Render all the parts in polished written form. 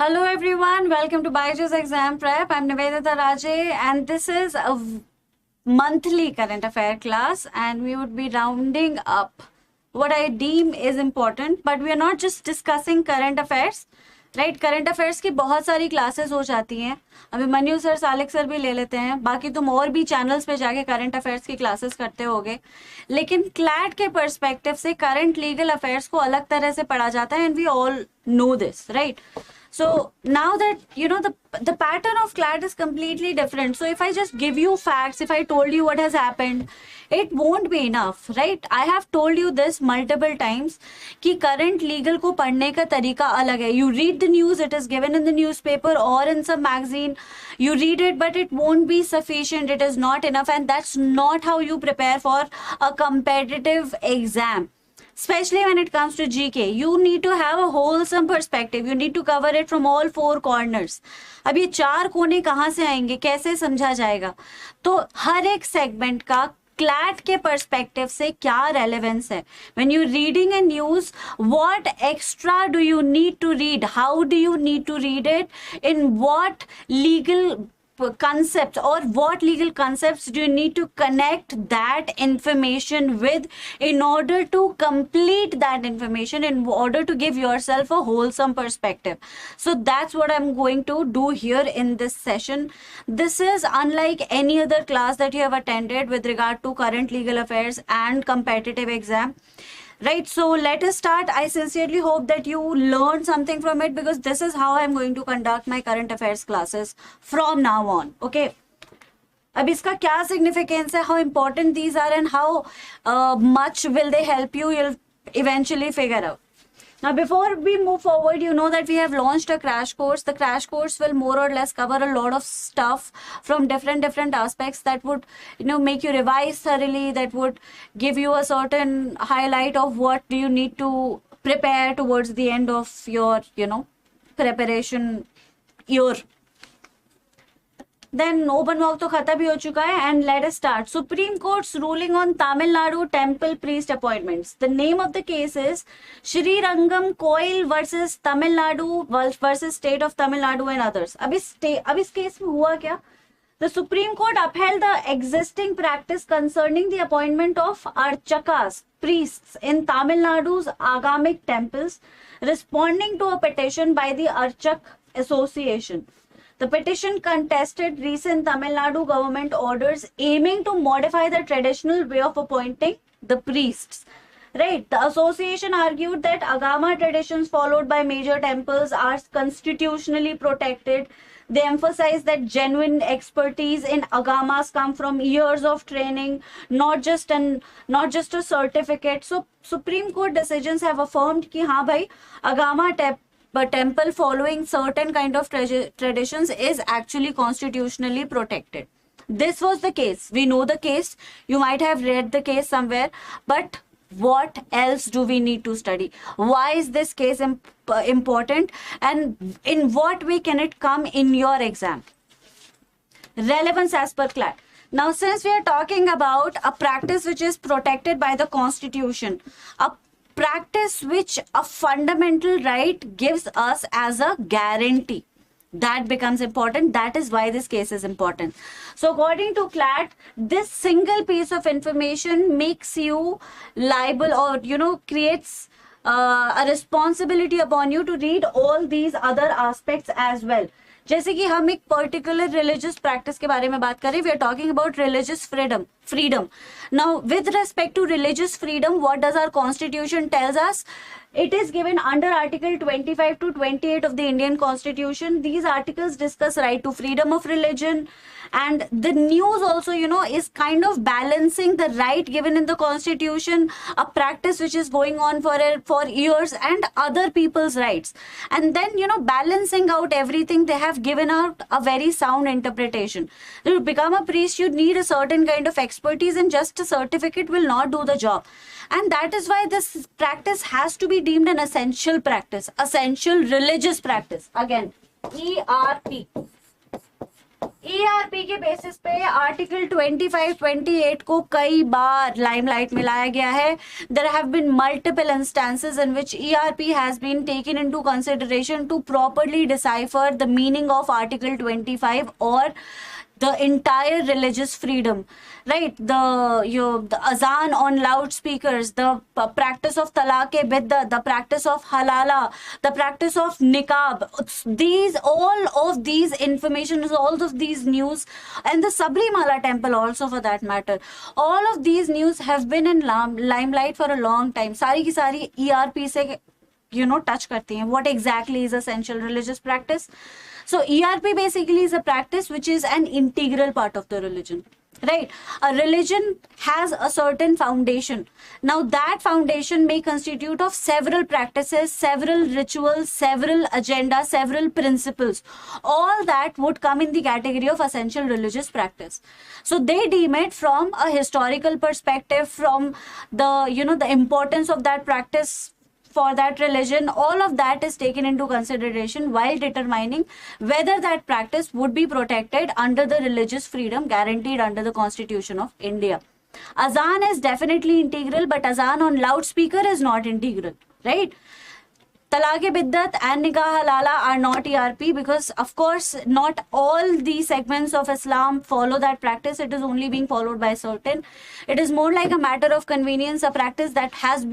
Hello everyone, welcome to BYJU'S Exam Prep. I'm Nivedita Ma'am and this is a monthly current affair class and we would be rounding up what I deem is important, but we are not just discussing current affairs, right? Current affairs की बहुत सारी classes हो जाती हैं. अभी मन्यू sir, Salik sir भी ले लेते हैं. बाकी तुम और भी channels पे जाके current affairs की classes करते होगे. लेकिन CLAT के perspective से current legal affairs को अलग तरह से पढ़ा जाता है and we all know this, right? So now that you know the pattern of CLAT is completely different. So if I just give you facts, if I told you what has happened, it won't be enough, right? I have told you this multiple times कि current legal को पढ़ने का तरीका अलग है. You read the news, it is given in the newspaper or in some magazine. You read it, but it won't be sufficient. It is not enough, and that's not how you prepare for a competitive exam. Especially when it comes to GK, you need to have a wholesome perspective. You need to cover it from all four corners. अब ये चार कोने कहाँ से आएंगे, कैसे समझा जाएगा? तो हर एक सेगमेंट का CLAT के perspective से क्या relevance है? When you're reading a news, what extra do you need to read? How do you need to read it? In what legal concepts or what legal concepts do you need to connect that information with in order to complete that information, in order to give yourself a wholesome perspective? So that's what I'm going to do here in this session. This is unlike any other class that you have attended with regard to current legal affairs and competitive exam. Right, so let us start. I sincerely hope that you learned something from it, because this is how I'm going to conduct my current affairs classes from now on. Okay. अब इसका क्या significance है, how important these are, and how much will they help you, you'll eventually figure out. Now, before we move forward, you know that we have launched a crash course. The crash course will more or less cover a lot of stuff from different aspects that would, make you revise thoroughly, that would give you a certain highlight of what do you need to prepare towards the end of your, preparation year. Then open work तो खत्म भी हो चुका है, and let us start. Supreme Court's ruling on Tamil Nadu temple priest appointments. The name of the case is 𝗟𝗲𝗴𝗪𝗹 𝗀𝗧 versus Tamil Nadu versus state of Tamil Nadu and others. अब इस case में हुआ क्या? The Supreme Court upheld the existing practice concerning the appointment of archakas, priests in Tamil Nadu's agamic temples, responding to a petition by the Archak Association. The petition contested recent Tamil Nadu government orders aiming to modify the traditional way of appointing the priests. Right. The association argued that Agama traditions followed by major temples are constitutionally protected. They emphasized that genuine expertise in Agamas come from years of training, not just a certificate. So Supreme Court decisions have affirmed कि हाँ भाई Agama temple following certain kind of traditions is actually constitutionally protected. This was the case. We know the case. You might have read the case somewhere, but what else do we need to study? Why is this case important, and in what way can it come in your exam? Relevance as per CLAT. Now, since we are talking about a practice which is protected by the Constitution, a practice which a fundamental right gives us as a guarantee, that becomes important. That is why this case is important. So according to CLAT, this single piece of information makes you liable, or creates a responsibility upon you to read all these other aspects as well. जैसे कि हम एक particular religious practice के बारे में बात करें, we are talking about religious freedom. Now, with respect to religious freedom, what does our constitution tells us? It is given under Article 25 to 28 of the Indian Constitution. These articles discuss right to freedom of religion, and the news also, is kind of balancing the right given in the Constitution, a practice which is going on for years, and other people's rights. And then, balancing out everything, they have given out a very sound interpretation. To become a priest, you need a certain kind of expertise, and just a certificate will not do the job. And that is why this practice has to be deemed an essential practice, essential religious practice. Again, ERP. ERP के basis पे article 25-28 को कई बार limelight में लाया गया है. There have been multiple instances in which ERP has been taken into consideration to properly decipher the meaning of article 25 और the entire religious freedom, right? The azan on loudspeakers, the practice of 𝗟𝗂𝗴𝗹𝗀, the practice of halala, the practice of niqab, these all of these information, all of these news, and the Sabrimala temple also for that matter, all of these news have been in limelight for a long time. सारी की सारी ERP से touch करती हैं. What exactly is essential religious practice? So ERP basically is a practice which is an integral part of the religion, right? A religion has a certain foundation. Now that foundation may constitute of several practices, several rituals, several agendas, several principles. All that would come in the category of essential religious practice. So they deem it from a historical perspective, from the the importance of that practice for that religion. All of that is taken into consideration while determining whether that practice would be protected under the religious freedom guaranteed under the Constitution of India. Azan is definitely integral, but azan on loudspeaker is not integral, right? 𝗟𝗂𝗴𝗹 and nikah halala are not ERP because, of course, not all the segments of Islam follow that practice. It is only being followed by certain. It is more like a matter of convenience, a practice that has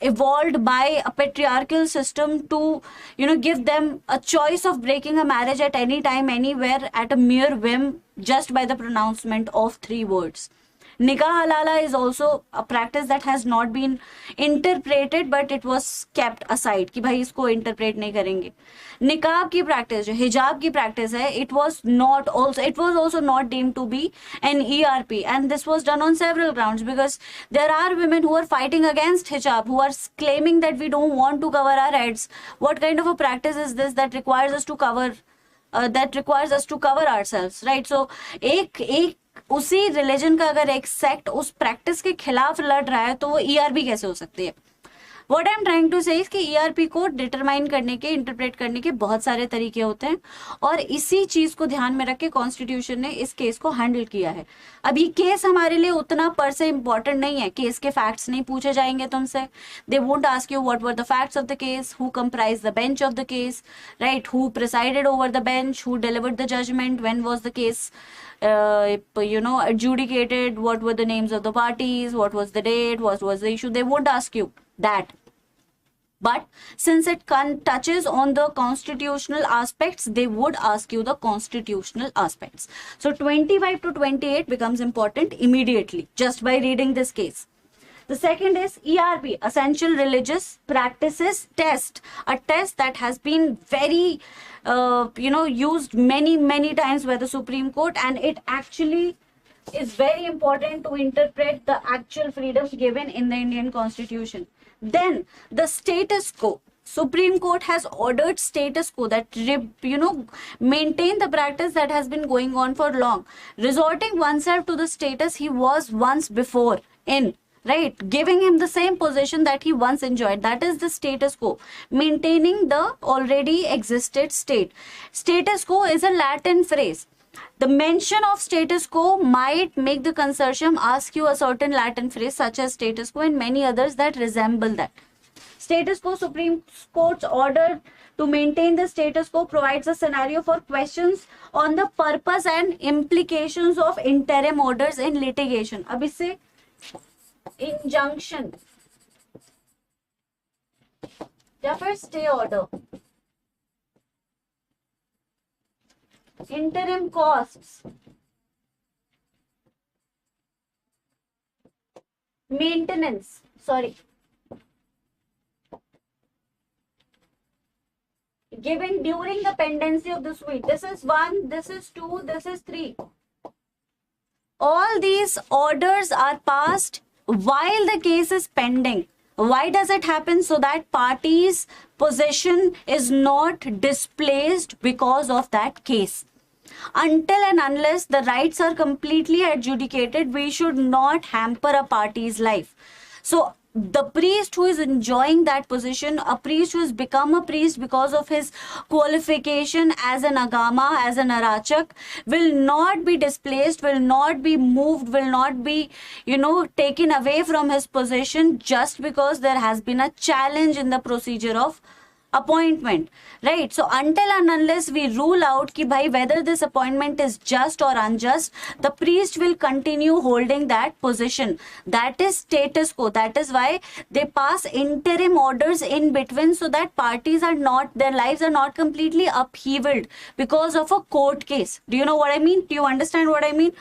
evolved by a patriarchal system to, give them a choice of breaking a marriage at any time, anywhere, at a mere whim, just by the pronouncement of 3 words. Nikah halala is also a practice that has not been interpreted, but it was kept aside कि भाई इसको interpret नहीं करेंगे. निकाब की practice जो हिजाब की practice है, it was also not deemed to be an ERP, and this was done on several grounds because there are women who are fighting against hijab, who are claiming that we don't want to cover our heads. What kind of a practice is this that requires us to cover ourselves, right? So एक उसी religion का अगर एक sect उस practice के खिलाफ लड़ रहा है तो वो ERP कैसे हो सकती है? What I'm trying to say is कि ERP को डिटरमाइन करने के, इंटरप्रेट करने के बहुत सारे तरीके होते हैं और इसी चीज को ध्यान में रख के कॉन्स्टिट्यूशन ने इस केस को हैंडल किया है. अब ये केस हमारे लिए उतना पर से इम्पोर्टेंट नहीं है. केस के फैक्ट्स नहीं पूछे जाएंगे तुमसे. They won't ask you what were the facts of the case, who comprise the bench of the case, right, who presided over the bench, who delivered the judgment, when was the case adjudicated, what were the names of the parties, what was the date, what was the issue. They won't ask you that. But since it touches on the constitutional aspects, they would ask you the constitutional aspects. So 25 to 28 becomes important immediately just by reading this case. The second is ERP, Essential Religious Practices Test, a test that has been very used many times by the Supreme Court, and it actually is very important to interpret the actual freedoms given in the Indian Constitution. Then the status quo. Supreme Court has ordered status quo, that maintain the practice that has been going on for long, resorting oneself to the status he was once before in, right, giving him the same position that he once enjoyed. That is the status quo, maintaining the already existed state. Status quo is a Latin phrase. The mention of status quo might make the consortium ask you a certain Latin phrase such as status quo and many others that resemble that. Status quo, Supreme Court's order to maintain the status quo provides a scenario for questions on the purpose and implications of interim orders in litigation. अब इससे injunction या फिर stay order, interim costs, maintenance, given during the pendency of the suit. This is 1, this is 2, this is 3. All these orders are passed while the case is pending. Why does it happen? So that parties' position is not displaced because of that case. Until and unless the rights are completely adjudicated, we should not hamper a party's life. So the priest who is enjoying that position, a priest who has become a priest because of his qualification as an agama, as an arachak, will not be displaced, will not be moved, will not be, taken away from his position just because there has been a challenge in the procedure of appointment, right? So until and unless we rule out ki bhai whether this appointment is just or unjust, the priest will continue holding that position. That is status quo. That is why they pass interim orders in between, so that parties are not, their lives are not completely upheavaled because of a court case. Do you know what I mean? Do you understand what I mean?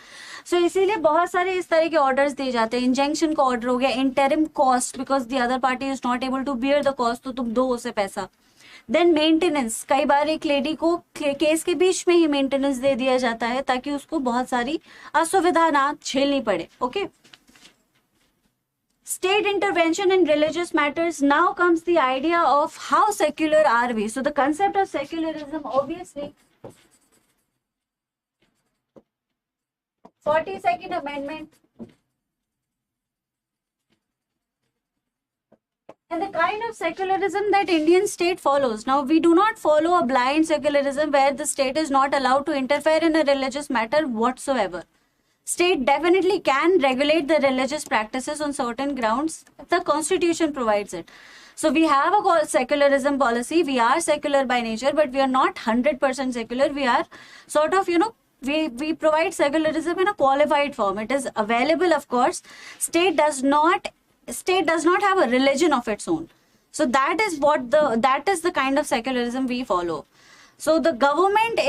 सो इसीलिए बहुत सारे इस तरह के orders दिए जाते हैं. इंजेंक्शन का ऑर्डर हो गया, interim cost because the other party is not able to bear the cost, तो तुम दो उसे पैसा. देन मेंटेनेंस, कई बार एक लेडी को केस के बीच में ही मेंटेनेंस दे दिया जाता है ताकि उसको बहुत सारी असुविधा ना झेलनी पड़े. Okay, state intervention in religious matters. Now comes the idea of how secular are we. So the concept of secularism, obviously 42nd Amendment, and the kind of secularism that Indian state follows. Now, we do not follow a blind secularism where the state is not allowed to interfere in a religious matter whatsoever. State definitely can regulate the religious practices on certain grounds. The constitution provides it. So we have a secularism policy. We are secular by nature, but we are not 100% secular. We are sort of, we provide secularism in a qualified form. It is available, of course. State does not have a religion of its own. So that is the kind of secularism we follow. So the government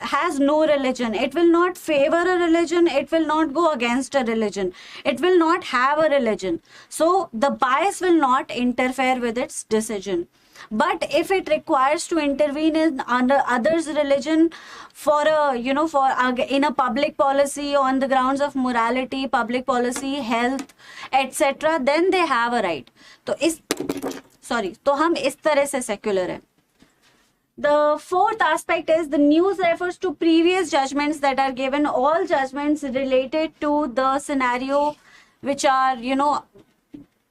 has no religion. It will not favor a religion. It will not go against a religion. It will not have a religion. So the bias will not interfere with its decision. But if it requires to intervene in others' religion for in a public policy on the grounds of morality, public policy, health, etc., then they have a right. तो हम इस तरह से secular है. The fourth aspect is the news refers to previous judgments that are given, all judgments related to the scenario which are,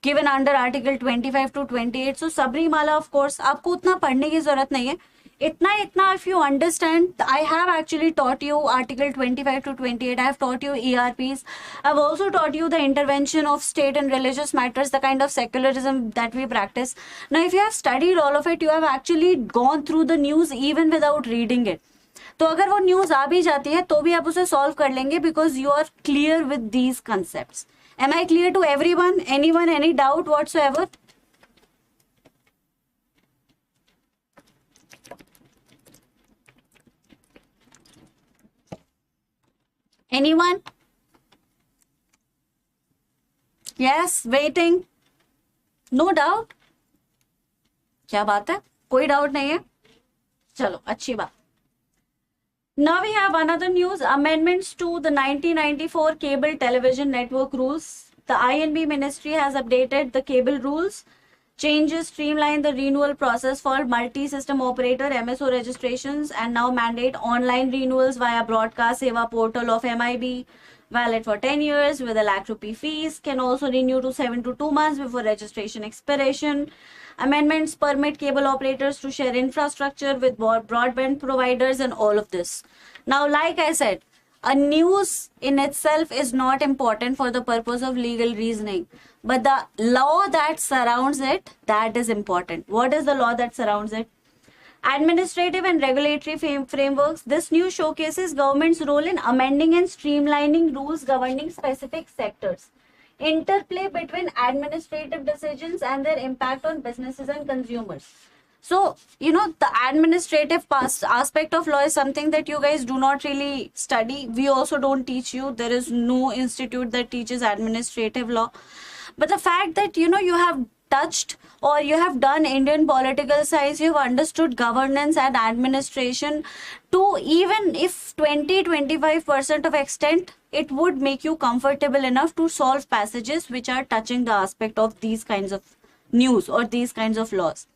given under article 25 to 28. So Sabrimala, of course, आपको उतना पढ़ने की जरूरत नहीं है. इतना if you understand, I have actually taught you article 25 to 28. I have taught you ERPs. I've also taught you the intervention of state and religious matters, the kind of secularism that we practice. Now, if you have studied all of it, you have actually gone through the news even without reading it. तो अगर वो news आ भी जाती है तो भी आप उसे सॉल्व कर लेंगे because you are clear with these concepts. Am I clear to everyone? Anyone, any doubt whatsoever? Anyone? Yes, waiting. No doubt? क्या बात है? कोई डाउट नहीं है? चलो, अच्छी बात. Now we have another news, amendments to the 1994 cable television network rules. The INB ministry has updated the cable rules. Changes streamline the renewal process for multi-system operator MSO registrations and now mandate online renewals via broadcast seva portal of MIB. Valid for 10 years with a ₹1,00,000 fees. Can also renew to 7 to 2 months before registration expiration. Amendments permit cable operators to share infrastructure with broadband providers and all of this. Now, like I said, a news in itself is not important for the purpose of legal reasoning. But the law that surrounds it, that is important. What is the law that surrounds it? Administrative and regulatory frameworks. This news showcases government's role in amending and streamlining rules governing specific sectors. Interplay between administrative decisions and their impact on businesses and consumers. So, the administrative aspect of law is something that you guys do not really study. We also don't teach you. There is no institute that teaches administrative law. But the fact that, you have touched or you have done Indian political science, you have understood governance and administration to even if 20-25% of extent, it would make you comfortable enough to solve passages which are touching the aspect of these kinds of news or these kinds of laws.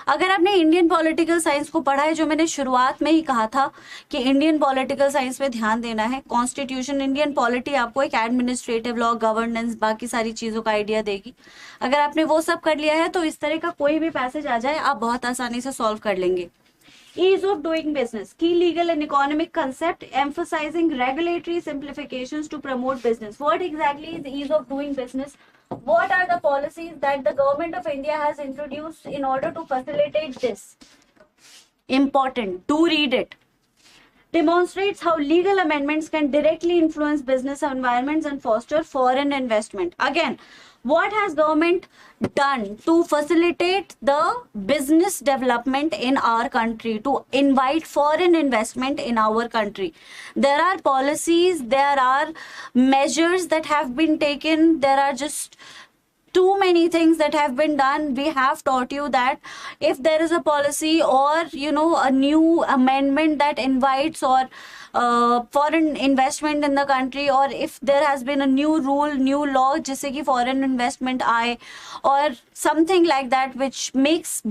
अगर आपने Indian political science को पढ़ा है, जो मैंने शुरुआत में ही कहा था कि इंडियन पॉलिटिकल साइंस में ध्यान देना है, कॉन्स्टिट्यूशन, इंडियन पॉलिटी आपको एक एडमिनिस्ट्रेटिव लॉ, गवर्नेंस, बाकी सारी चीज़ों का आइडिया देगी। अगर आपने वो सब कर लिया है तो इस तरह का कोई भी पैसेज आ जाए आप बहुत आसानी से सॉल्व कर लेंगे। Ease of doing business, key legal and economic concept emphasizing regulatory simplifications to promote business. What exactly is ease of doing business? What are the policies that the government of India has introduced in order to facilitate this? Important, do read it. Demonstrates how legal amendments can directly influence business environments and foster foreign investment. Again, what has government done to facilitate the business development in our country, to invite foreign investment in our country? There are policies, there are measures that have been taken, there are just too many things that have been done. We have taught you that if there is a policy or a new amendment that invites or foreign investment in the country, or if there has been a new rule, new law जिससे कि foreign investment आए, or something like that which makes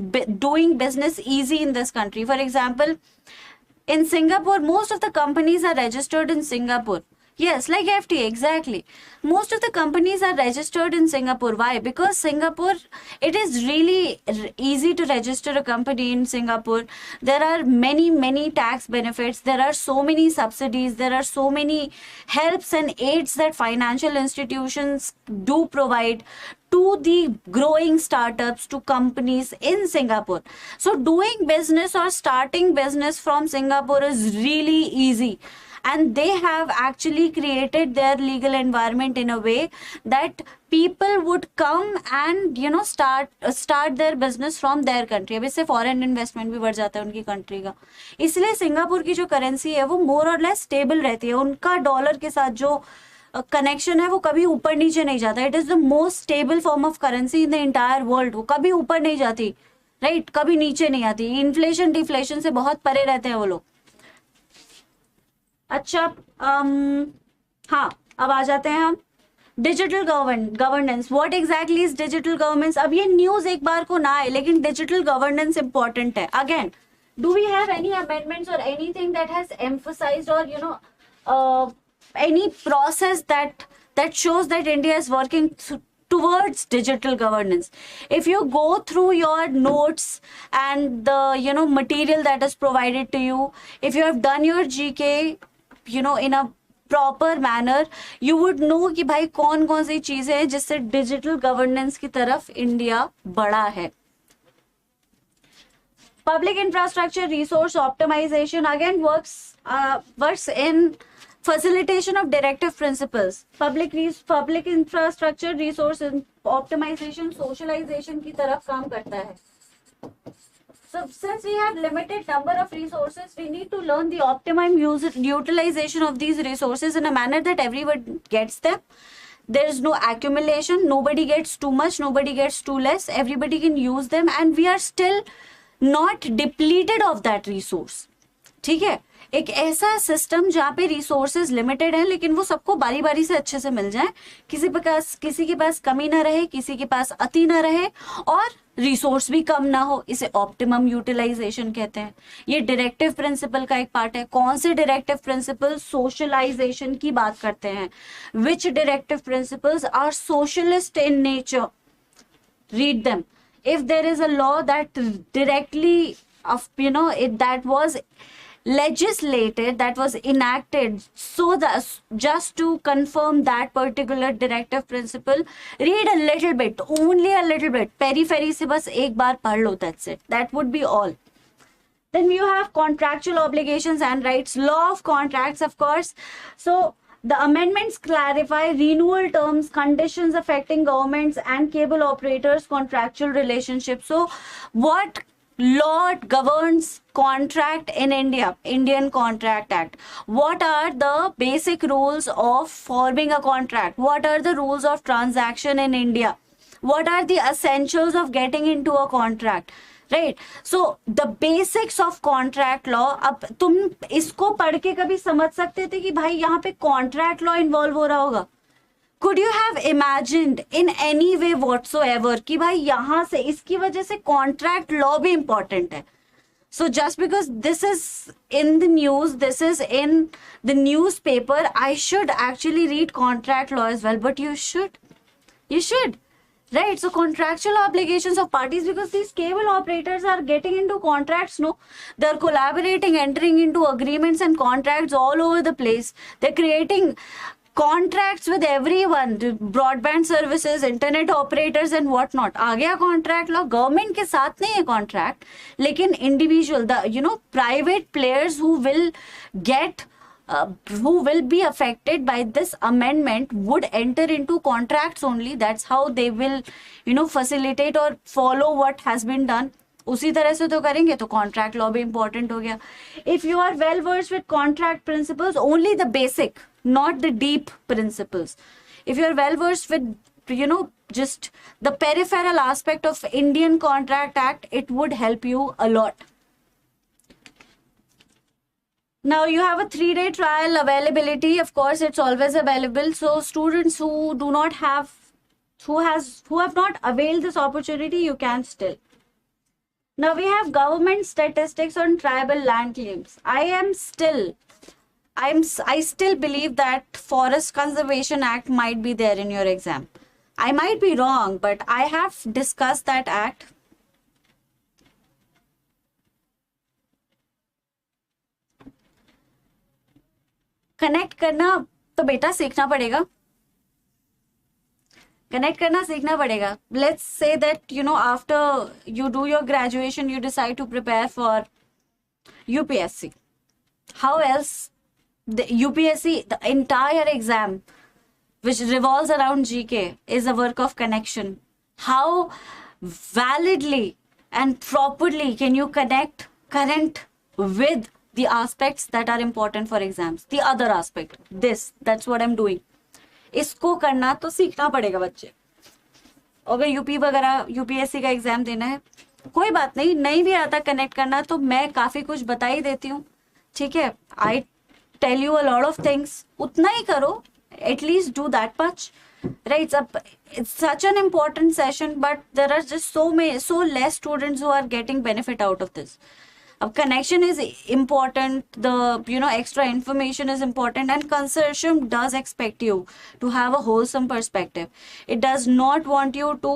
doing business easy in this country. For example, in Singapore, most of the companies are registered in Singapore. Yes, like FTA, exactly. Most of the companies are registered in Singapore. Why? Because Singapore, it is really easy to register a company in Singapore. There are many tax benefits. There are so many subsidies. There are so many helps and aids that financial institutions do provide to the growing startups, to companies in Singapore. So doing business or starting business from Singapore is really easy. And they have actually created their legal environment in a way that people would come and start their business from their country. अब इससे foreign investment भी बढ़ जाता है उनकी country का। इसलिए Singapore की जो करेंसी है वो मोर और लेस स्टेबल रहती है। उनका डॉलर के साथ जो कनेक्शन है वो कभी ऊपर नीचे नहीं जाता। It is the most stable form of currency in the entire world. वो कभी ऊपर नहीं जाती, राइट, कभी नीचे नहीं आती। इन्फ्लेशन डिफ्लेशन से बहुत परे रहते हैं वो लोग। अच्छा, हाँ, अब आ जाते हैं हम digital governance. What exactly is digital governance? अब ये न्यूज एक बार को ना आए, लेकिन डिजिटल गवर्नेंस इंपॉर्टेंट है। Again, do we have any amendments or anything that has emphasized or any process that shows that India is working towards digital governance? If you go through your notes and the material that is provided to you, if you have done your GK in a proper manner, you would know कि भाई कौन कौन सी चीजें हैं जिससे digital governance की तरफ India बढ़ा है। Public infrastructure resource optimization again works in facilitation of directive principles. Public infrastructure resource optimization, socialization की तरफ काम करता है। So since we have limited number of resources, we need to learn the optimum utilization of these resources in a manner that everyone gets them. There is no accumulation, nobody gets too much, nobody gets too less, everybody can use them and we are still not depleted of that resource. ठीक है, एक ऐसा system जहाँ पे resources limited है लेकिन वो सबको बारी बारी से अच्छे से मिल जाए, किसी के पास कमी ना रहे, किसी के पास अति ना रहे और रिसोर्स भी कम ना हो, इसे ऑप्टिमम यूटिलाइजेशन कहते हैं। ये डायरेक्टिव प्रिंसिपल का एक पार्ट है। कौन से डायरेक्टिव प्रिंसिपल? सोशलाइजेशन की बात करते हैं। Which directive principles are socialist in nature? Read them. If there is a law that directly that was legislated, that was enacted, so that just to confirm that particular directive principle, read a little bit, only a little bit, periphery से बस एक बार पढ़ लो, that's it, that would be all. Then you have contractual obligations and rights, law of contracts, of course. So the amendments clarify renewal terms, conditions affecting governments and cable operators' contractual relationships. So what law governs contract in India? Indian Contract Act. What are the basic rules of forming a contract? What are the rules of transaction in India? What are the essentials of getting into a contract? Right, so the basics of contract law. अब तुम इसको पढ़ के कभी समझ सकते थे कि भाई यहाँ पे कॉन्ट्रैक्ट लॉ इन्वॉल्व हो रहा होगा? could you have imagined in any way whatsoever कि भाई यहाँ से इसकी वजह से contract law भी important है. So just because this is in the news, this is in the newspaper, I should actually read contract law as well. But you should. Right, so contractual obligations of parties, because these cable operators are getting into contracts, no? They're collaborating, entering into agreements and contracts all over the place. They're creating contracts with everyone, broadband services, internet operators and whatnot. आ गया contract law, government के साथ नहीं है contract, लेकिन individual, the private players who will get who will be affected by this amendment would enter into contracts only. That's how they will facilitate or follow what has been done. उसी तरह से तो करेंगे, तो contract law भी important हो गया. If you are well versed with contract principles, only the basic, not the deep principles. If you are well versed with just the peripheral aspect of Indian Contract Act, it would help you a lot. Now you have a 3-day trial availability. Of course, it's always available. So students who do not have, who have not availed this opportunity, you can still. Now we have government statistics on tribal land claims. I still believe that Forest Conservation Act might be there in your exam. I might be wrong, but I have discussed that act. Connect करना तो बेटा सीखना पड़ेगा. Connect करना सीखना पड़ेगा. Let's say that after you do your graduation, you decide to prepare for UPSC. How else the UPSC, the entire exam which revolves around GK, is a work of connection. How validly and properly can you connect current with the aspects that are important for exams? The other aspect, that's what I'm doing. इसको करना तो सीखना पड़ेगा बच्चे. अगर UP वगैरह UPSC का exam देना है, कोई बात नहीं भी आता कनेक्ट करना, तो मैं काफी कुछ बता ही देती हूँ. ठीक है, I tell you a lot of things. उतना ही करो, at least do that much. Right, it's such an important session, but there are just so less students who are getting benefit out of this. Connection is important, the extra information is important, and consortium does expect you to have a wholesome perspective. It does not want you to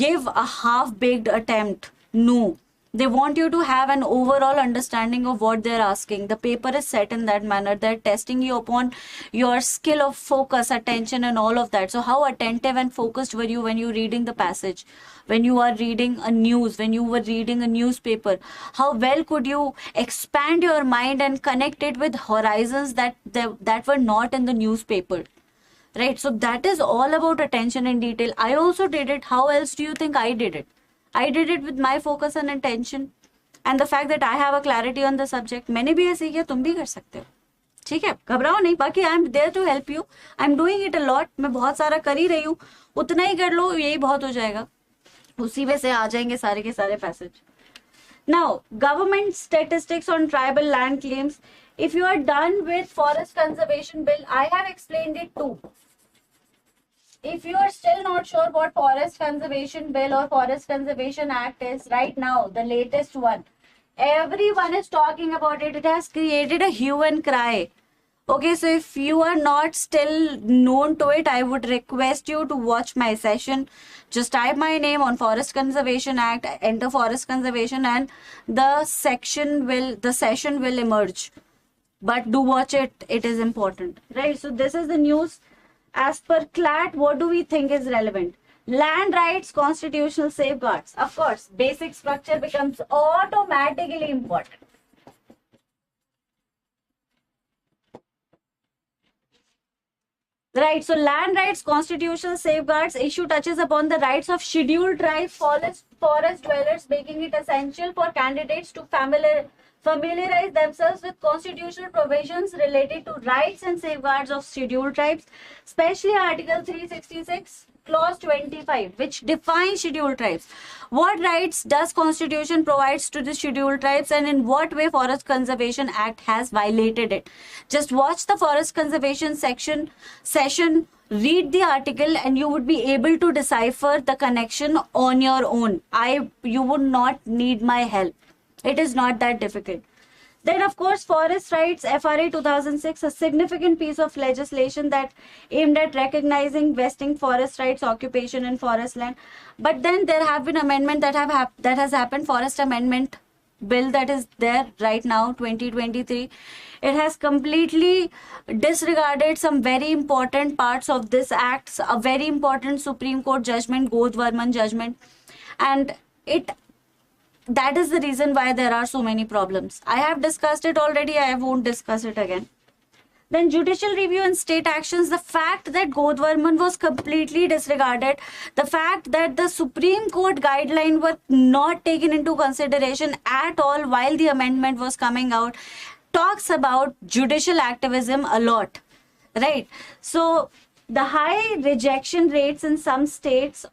give a half-baked attempt. No, they want you to have an overall understanding of what they're asking. The paper is set in that manner. They're testing you upon your skill of focus, attention, and all of that. So how attentive and focused were you when you reading the passage, when you are reading a news, when you were reading a newspaper? How well could you expand your mind and connect it with horizons that were not in the newspaper? Right, so that is all about attention and detail. I also did it. How else do you think I did it? I did it with my focus and attention and the fact that I have a clarity on the subject. मैंने भी ऐसे किया, तुम भी कर सकते हो. ठीक है, घबराओ नहीं. बाकी I am there to help you. I am doing it a lot. मैं बहुत सारा कर ही रही हूँ. उतना ही कर लो, यही बहुत हो जाएगा. उसी में से आ जाएंगे सारे के सारे passage. Now, government statistics on tribal land claims. If you are done with Forest Conservation Bill, I have explained it too. If you are still not sure what Forest Conservation Bill or Forest Conservation Act is right now, the latest one, everyone is talking about it. It has created a hue and cry. Okay, so if you are not still known to it, I would request you to watch my session. Just type my name on Forest Conservation Act, enter Forest Conservation, and the session will emerge. But do watch it. It is important. Right, so this is the news. As per CLAT, what do we think is relevant? Land rights, constitutional safeguards. Of course, basic structure becomes automatically important. Right, so land rights, constitutional safeguards. Issue touches upon the rights of scheduled tribe forest dwellers, making it essential for candidates to familiarize themselves with constitutional provisions related to rights and safeguards of scheduled tribes, especially Article 366, Clause 25, which defines scheduled tribes. What rights does Constitution provides to the scheduled tribes, and in what way Forest Conservation Act has violated it? Just watch the Forest Conservation session, read the article, and you would be able to decipher the connection on your own. You would not need my help. It is not that difficult. Then, of course, Forest Rights FRA 2006, a significant piece of legislation that aimed at recognizing vesting forest rights, occupation in forest land. But then there have been amendments that has happened. Forest Amendment Bill that is there right now, 2023. It has completely disregarded some very important parts of this act, a very important Supreme Court judgment, 𝗟𝗲𝗴𝗋 judgment, and that is the reason why there are so many problems. I have discussed it already. I won't discuss it again. Then judicial review and state actions. The fact that 𝗟𝗲𝗴𝗋 was completely disregarded, the fact that the Supreme Court guidelines were not taken into consideration at all while the amendment was coming out, talks about judicial activism a lot, right? So the high rejection rates in some states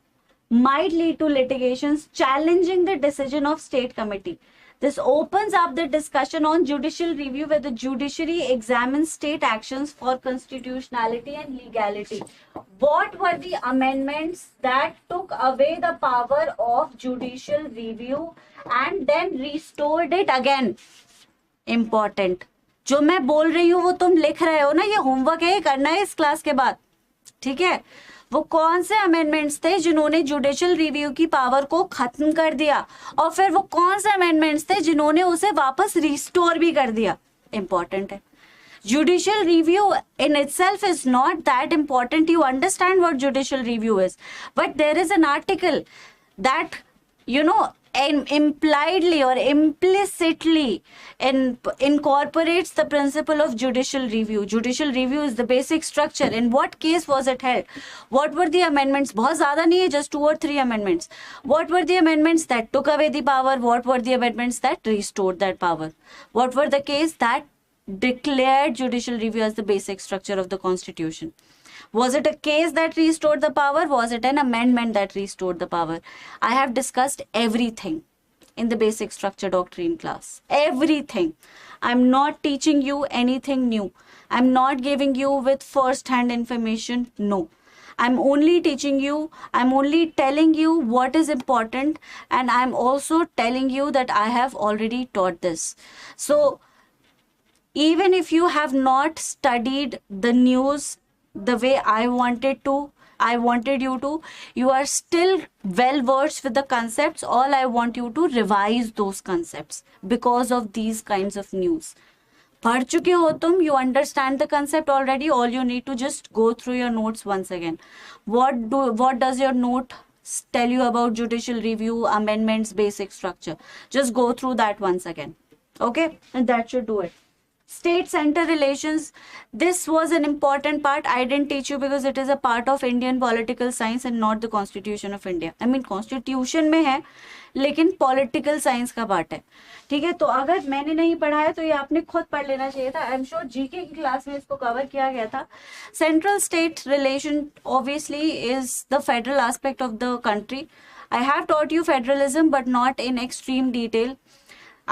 might lead to litigations challenging the decision of state committee. This opens up the discussion on judicial review, where the judiciary examines state actions for constitutionality and legality. What were the amendments that took away the power of judicial review and then restored it again? Important. जो मैं बोल रही हूँ वो तुम लिख रहे हो ना, ये होमवर्क है, करना है इस क्लास के बाद, ठीक है? वो कौन से अमेंडमेंट्स थे जिन्होंने जुडिशियल रिव्यू की पावर को खत्म कर दिया, और फिर वो कौन से अमेंडमेंट्स थे जिन्होंने उसे वापस रिस्टोर भी कर दिया? इंपॉर्टेंट है. Judicial review in itself is not that important. You understand what judicial review is, but there is an article that, you know, impliedly or implicitly incorporates the principle of judicial review. Judicial review is the basic structure. In what case was it held? What were the amendments? बहुत ज़्यादा नहीं है, just 2 or 3 amendments. What were the amendments that took away the power? What were the amendments that restored that power? What were the case that declared judicial review as the basic structure of the Constitution? Was it a case that restored the power? Was it an amendment that restored the power? I have discussed everything in the basic structure doctrine class. Everything. I'm not teaching you anything new. I'm not giving you with first-hand information. No. I'm only teaching you, I'm only telling you what is important, and I'm also telling you that I have already taught this. So, even if you have not studied the news the way I wanted you to, you are still well versed with the concepts. All I want you to revise those concepts because of these kinds of news. पढ़ चुके हो तुम, you understand the concept already. All you need to just go through your notes once again. What does your note tell you about judicial review, amendments, basic structure? Just go through that once again. Okay, and that should do it. State-center relations, this was an important part. I didn't teach you because it is a part of Indian political science and not the Constitution of India. I mean, Constitution में है, लेकिन political science का part है. ठीक है, तो अगर मैंने नहीं पढ़ा है तो ये आपने खुद पढ़ लेना चाहिए था. I'm sure GK की क्लास में इसको कवर किया गया था. Central state relation obviously is the federal aspect of the country. I have taught you federalism but not in extreme detail.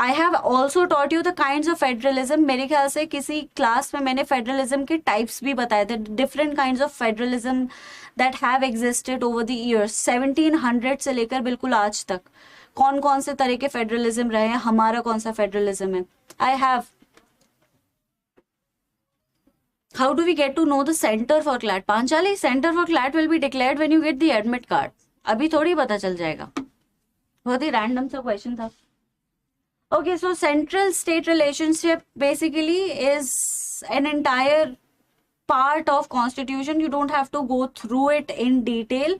I have also taught you the kinds of federalism. मेरे ख्याल से किसी class में मैंने federalism के types भी बताए थे. Different kinds of federalism that have existed over the years. 1700 से लेकर बिल्कुल आज तक कौन कौन से तरह के federalism रहे हैं, हमारा कौन सा federalism है. I have. How do we get to know the center for CLAT? Panchali, center for CLAT will be declared when you get the admit card. अभी थोड़ी पता चल जाएगा. बहुत ही random सा question था. Okay, so central state relationship basically is an entire part of Constitution. You don't have to go through it in detail.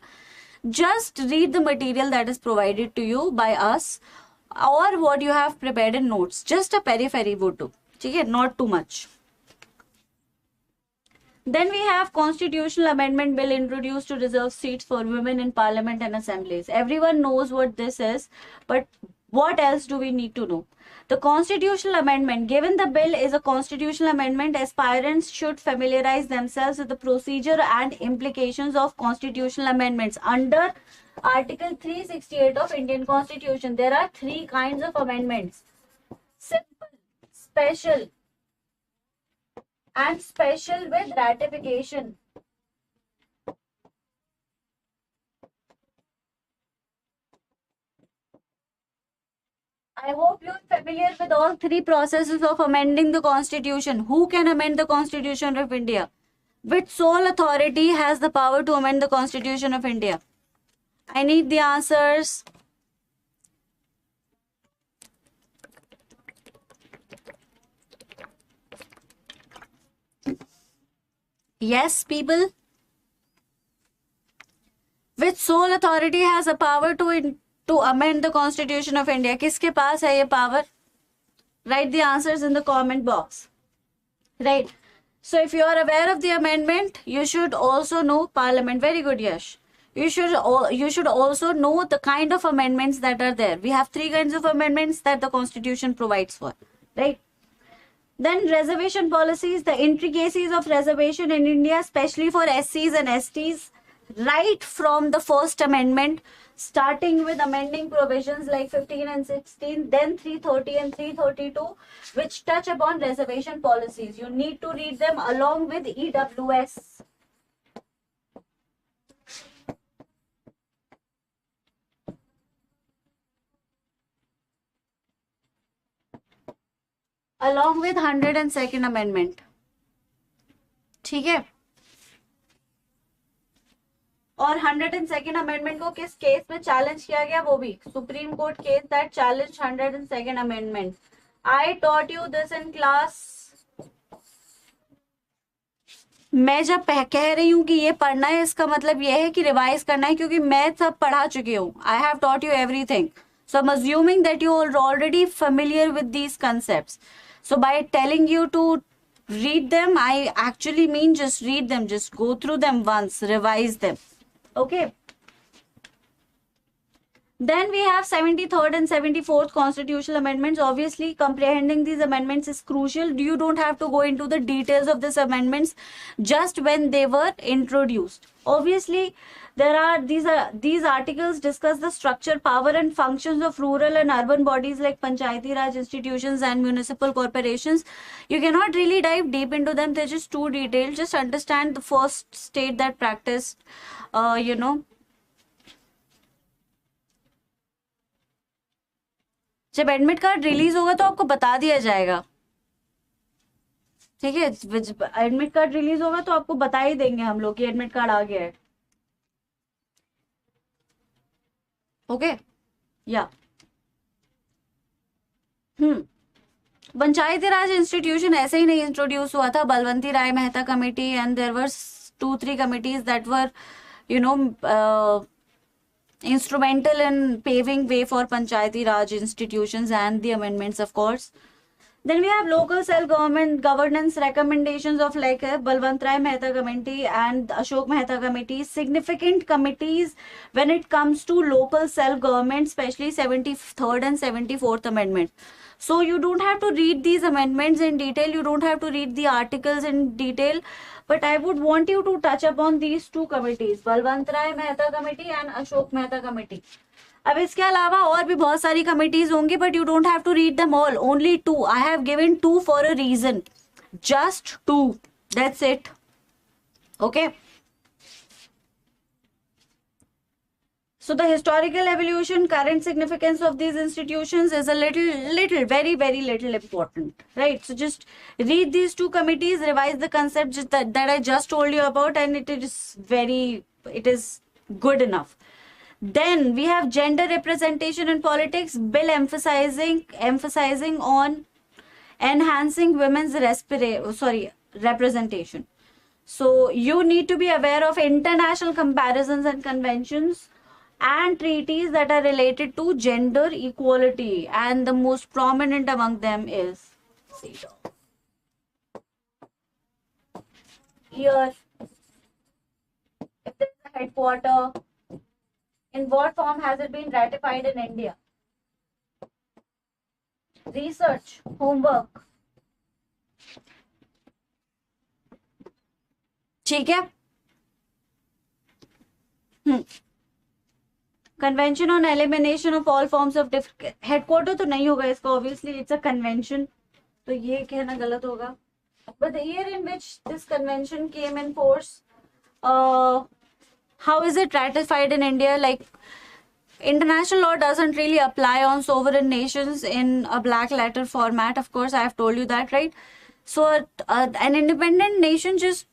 Just read the material that is provided to you by us or what you have prepared in notes. Just a periphery would do. Okay, not too much. Then we have Constitutional Amendment Bill introduced to reserve seats for women in Parliament and assemblies. Everyone knows what this is, but what else do we need to know? The constitutional amendment. Given the bill is a constitutional amendment, aspirants should familiarize themselves with the procedure and implications of constitutional amendments. Under Article 368 of Indian Constitution, there are three kinds of amendments: simple, special, and special with ratification. I hope you're familiar with all three processes of amending the constitution. Who can amend the constitution of India? Which sole authority has the power to amend the constitution of India? I need the answers. Yes, people. Which sole authority has a power to amend the constitution of India? किसके पास है ये power? Write the answers in the comment box. Right. So if you are aware of the amendment, you should also know Parliament. Very good, Yash. You should also know the kind of amendments that are there. We have three kinds of amendments that the Constitution provides for. Right. Then reservation policies, the intricacies of reservation in India, especially for SCs and STs, right from the first amendment, starting with amending provisions like 15 and 16, then 330 and 332, which touch upon reservation policies. You need to read them along with EWS. Along with 102nd Amendment. ठीक है? और 102nd Amendment को किस case में challenge किया गया? वो भी supreme court case that challenge 102nd Amendment. I taught you this in class. मैं जब कह रही हूँ कि ये पढ़ना है, इसका मतलब ये है कि रिवाइज करना है, क्योंकि मैं सब पढ़ा चुकी हूँ. I have taught you everything. So I'm assuming that you are already familiar with these concepts. So by telling you to read them, I actually mean just read them, just go through them once, revise them. Okay. Then we have 73rd and 74th constitutional amendments. Obviously, comprehending these amendments is crucial. You don't have to go into the details of these amendments just when they were introduced. Obviously, these articles discuss the structure, power and functions of rural and urban bodies like Panchayati Raj institutions and municipal corporations. You cannot really dive deep into them. They're just too detailed. Just understand the first state that practiced, जब admit card release होगा तो आपको बता दिया जाएगा. ठीक है, admit card release होगा तो आपको बता ही देंगे हम लोग कि एडमिट कार्ड आ गया है. ओके या पंचायती राज इंस्टीट्यूशन ऐसे ही नहीं इंट्रोड्यूस हुआ था. Balwanti Rai Mehta committee and there were 2-3 committees that were instrumental in paving way for Panchayati Raj institutions and the amendments, of course. Then we have local self-government governance recommendations of like Balwant Rai Mehta Committee and Ashok Mehta Committee. Significant committees when it comes to local self-government, especially 73rd and 74th Amendment. So you don't have to read these amendments in detail. You don't have to read the articles in detail. But I would want you to touch upon these two committees, Balwant Rai Mehta Committee and Ashok Mehta Committee. अब इसके अलावा और भी बहुत सारी committees होंगी, but you don't have to read them all. Only 2. I have given 2 for a reason. Just 2. That's it. Okay. So the historical evolution, current significance of these institutions is a very, very little important, right? So just read these 2 committees, revise the concepts that I just told you about, and it is good enough. Then we have gender representation in politics, bill emphasizing on enhancing women's representation. So you need to be aware of international comparisons and conventions and treaties that are related to gender equality, and the most prominent among them is CEDAW. Here, if there is a headquarter, in what form has it been ratified in India? research, homework. ठीक है. Convention on elimination of all forms of headquarter तो नहीं होगा इसका, obviously it's a convention, तो ये कहना गलत होगा. But the year in which this convention came in force, how is it ratified in India? Like, international law doesn't really apply on sovereign nations in a black letter format. Of course, I have told you that, right? So an independent nation just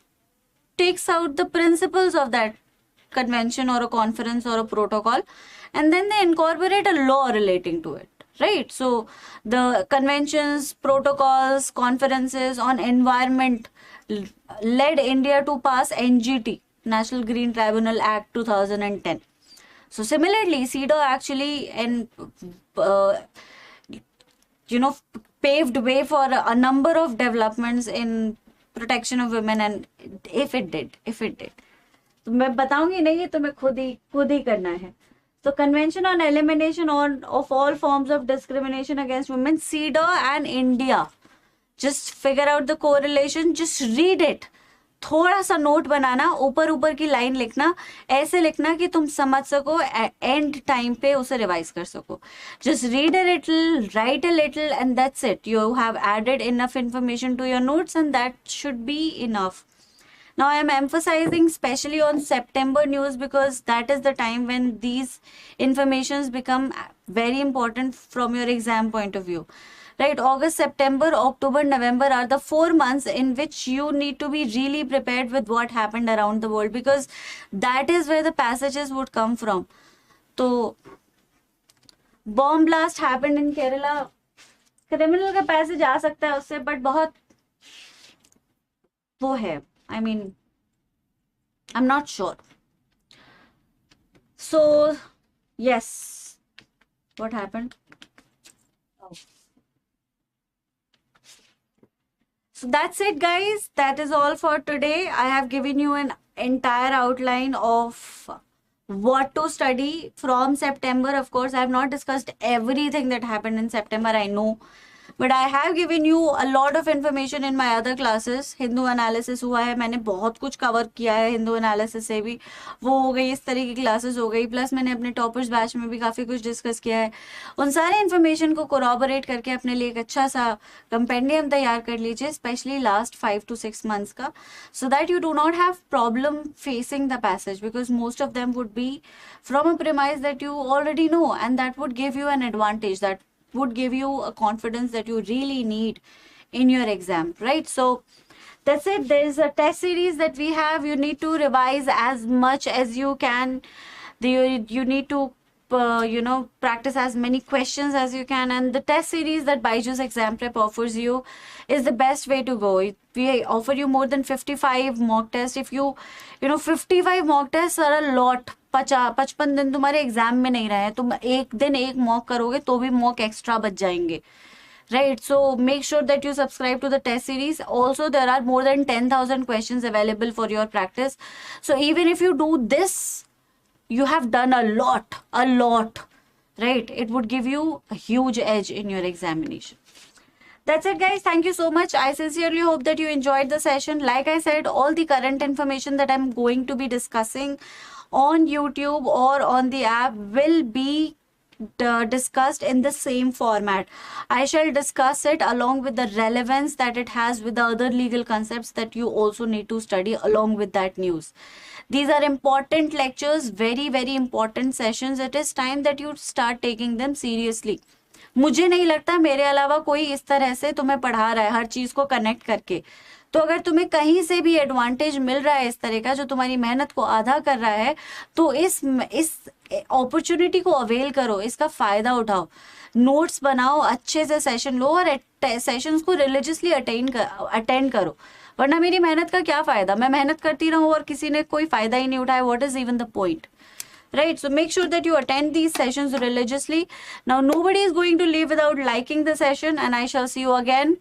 takes out the principles of that convention or a conference or a protocol, and then they incorporate a law relating to it, right? So the conventions, protocols, conferences on environment led India to pass NGT, National Green Tribunal Act 2010. So similarly, CEDAW actually paved way for a number of developments in protection of women, and if it did, तो मैं बताऊंगी नहीं, तो मैं खुद ही करना है. So Convention on Elimination of all forms of discrimination against women, CEDAW and India. Just figure out the correlation, just read it. थोड़ा सा नोट बनाना, ऊपर की लाइन लिखना, ऐसे लिखना कि तुम समझ सको, एंड टाइम पे उसे रिवाइज कर सको. Just read a little, write a little, and that's it. You have added enough information to your notes, and that should be enough. Now I am emphasizing especially on September news, because that is the time when these informations become very important from your exam point of view. Right? August, September, October, November are the 4 months in which you need to be really prepared with what happened around the world, because that is where the passages would come from. So bomb blast happened in Kerala. Criminal का passage आ सकता है उससे, but बहुत वो है. I mean, I'm not sure. So, yes. What happened? Oh. So that's it, guys. That is all for today. I have given you an entire outline of what to study from September. Of course, I have not discussed everything that happened in September, I know. But I have given you a lot of information in my other classes. Hindu analysis हुआ है, मैंने बहुत कुछ cover किया है Hindu analysis से भी, वो हो गई, इस तरह की क्लासेस हो गई, प्लस मैंने अपने टॉपर्स बैच में भी काफ़ी कुछ डिस्कस किया है. उन सारे इन्फॉर्मेशन को कोरॉबरेट करके अपने लिए एक अच्छा सा कंपेंडियम तैयार कर लीजिए, स्पेशली लास्ट 5 to 6 months का, so that you do not have problem facing the passage, because most of them would be from a premise that you already know, and that would give you an advantage, that would give you a confidence that you really need in your exam, right? So that's it. There is a test series that we have. You need to revise as much as you can. You need to practice as many questions as you can, and the test series that BYJU'S exam prep offers you is the best way to go. We offer you more than 55 mock tests. If you 55 mock tests are a lot. 55 दिन तुम्हारे exam में नहीं रहे, तुम एक दिन एक mock करोगे तो भी मॉक एक्स्ट्रा बच जाएंगे, right? So make sure that you subscribe to the test series. Also, there are more than 10,000 questions available for your practice. So even if you do this, you have done a lot, right? It would give you a huge edge in your examination. That's it, guys. Thank you so much. I sincerely hope that you enjoyed the session. Like I said, all the current information that I'm going to be discussing on YouTube or on the app will be discussed in the same format. I shall discuss it along with the relevance that it has with the other legal concepts that you also need to study along with that news. These are important lectures, very, very important sessions. It is time that you start taking them seriously. मुझे नहीं लगता मेरे अलावा कोई इस तरह से तुम्हें पढ़ा रहा है हर चीज को कनेक्ट करके. तो अगर तुम्हें कहीं से भी एडवांटेज मिल रहा है इस तरह का जो तुम्हारी मेहनत को आधा कर रहा है, तो इस अपॉर्चुनिटी को अवेल करो, इसका फायदा उठाओ, नोट्स बनाओ, अच्छे से सेशन लो और सेशंस को रिलीजियसली अटेंड करो. वरना मेरी मेहनत का क्या फायदा, मैं मेहनत करती रहूं और किसी ने कोई फायदा ही नहीं उठाया. What is even the point, right? So make sure that you attend these sessions religiously. Now nobody is going to leave without liking the session, and I shall see you again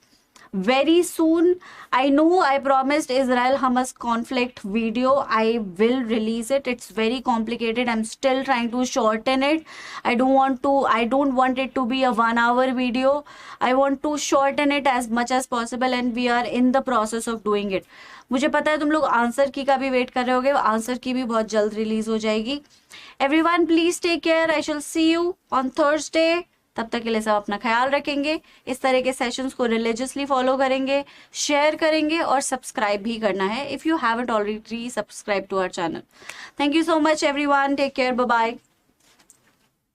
very soon. I know I promised Israel-Hamas conflict video. I will release it. It's very complicated. I'm still trying to shorten it. I don't want it to be a 1 hour video. I want to shorten it as much as possible and we are in the process of doing it. मुझे पता है तुम लोग answer की का भी wait कर रहे होगे, आंसर की भी बहुत जल्द रिलीज हो जाएगी. Everyone please take care. I shall see you on Thursday. तब तक के लिए सब अपना ख्याल रखेंगे, इस तरह के सेशंस को रिलीजियसली फॉलो करेंगे, शेयर करेंगे और सब्सक्राइब भी करना है if you haven't already subscribe to our channel. Thank you so much everyone. Take care. Bye bye.